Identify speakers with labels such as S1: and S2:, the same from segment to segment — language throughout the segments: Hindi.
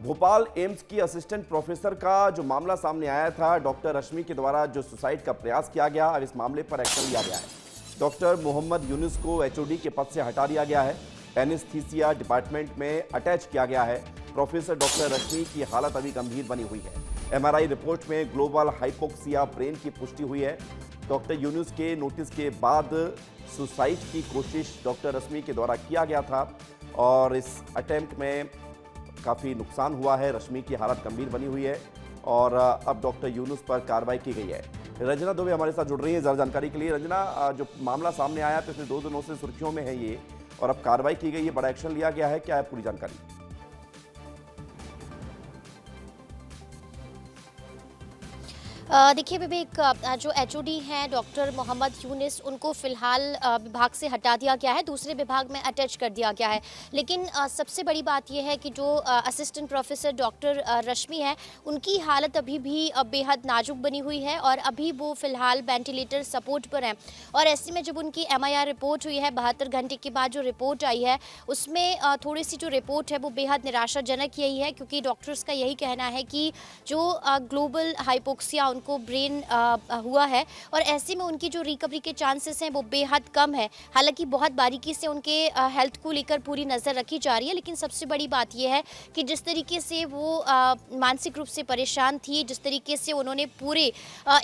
S1: भोपाल एम्स की असिस्टेंट प्रोफेसर का जो मामला सामने आया था, डॉक्टर रश्मि के द्वारा जो सुसाइड का प्रयास किया गया, अब इस मामले पर एक्शन लिया गया है। डॉक्टर मोहम्मद यूनुस को एचओडी के पद से हटा दिया गया है। एनेस्थीसिया डिपार्टमेंट में अटैच किया गया है। प्रोफेसर डॉक्टर रश्मि की हालत अभी गंभीर बनी हुई है। एमआरआई रिपोर्ट में ग्लोबल हाइपोक्सिया ब्रेन की पुष्टि हुई है। डॉक्टर यूनुस के नोटिस के बाद सुसाइड की कोशिश डॉक्टर रश्मि के द्वारा किया गया था और इस अटेम्प्ट में काफ़ी नुकसान हुआ है। रश्मि की हालत गंभीर बनी हुई है और अब डॉक्टर यूनुस पर कार्रवाई की गई है। रंजना दुबे हमारे साथ जुड़ रही है ज़्यादा जानकारी के लिए। रंजना, जो मामला सामने आया पिछले 2 दिनों से सुर्खियों में है ये, और अब कार्रवाई की गई है, बड़ा एक्शन लिया गया है, क्या है पूरी जानकारी?
S2: देखिए विवेक, जो एचओडी हैं डॉक्टर मोहम्मद यूनुस, उनको फिलहाल विभाग से हटा दिया गया है, दूसरे विभाग में अटैच कर दिया गया है। लेकिन सबसे बड़ी बात यह है कि जो असिस्टेंट प्रोफेसर डॉक्टर रश्मि है, उनकी हालत अभी भी बेहद नाजुक बनी हुई है और अभी वो फिलहाल वेंटिलेटर सपोर्ट पर हैं। और ऐसे में जब उनकी एमआईआर रिपोर्ट हुई है 72 घंटे के बाद जो रिपोर्ट आई है, उसमें थोड़ी सी जो रिपोर्ट है वो बेहद निराशाजनक यही है, क्योंकि डॉक्टर्स का यही कहना है कि जो ग्लोबल हाइपोक्सिया उनको ब्रेन हुआ है और ऐसे में उनकी जो रिकवरी के चांसेस हैं वो बेहद कम है। हालांकि बहुत बारीकी से उनके हेल्थ को लेकर पूरी नज़र रखी जा रही है, लेकिन सबसे बड़ी बात यह है कि जिस तरीके से वो मानसिक रूप से परेशान थी, जिस तरीके से उन्होंने पूरे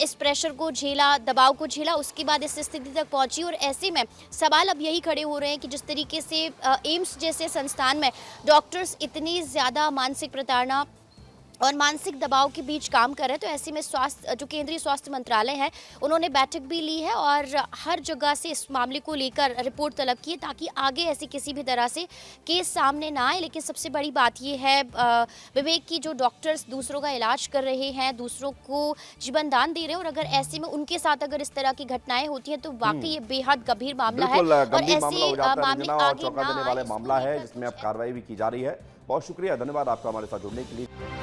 S2: इस प्रेशर को झेला, दबाव को झेला, उसके बाद इस स्थिति तक पहुंची। और ऐसे में सवाल अब यही खड़े हो रहे हैं कि जिस तरीके से एम्स जैसे संस्थान में डॉक्टर्स इतनी ज़्यादा मानसिक प्रताड़ना और मानसिक दबाव के बीच काम कर रहे हैं, तो ऐसे में स्वास्थ्य जो केंद्रीय स्वास्थ्य मंत्रालय है, उन्होंने बैठक भी ली है और हर जगह से इस मामले को लेकर रिपोर्ट तलब की है ताकि आगे ऐसी किसी भी तरह से केस सामने ना आए। लेकिन सबसे बड़ी बात ये है विवेक की, जो डॉक्टर्स दूसरों का इलाज कर रहे हैं, दूसरों को जीवन दान दे रहे हैं, और अगर ऐसे में उनके साथ अगर इस तरह की घटनाएं होती हैं तो वाकई ये बेहद गंभीर मामला है और ऐसे मामले आगे ना आए,
S1: मामला है जिसमें अब कार्रवाई भी की जा रही है। बहुत शुक्रिया, धन्यवाद आपका हमारे साथ जुड़ने के लिए।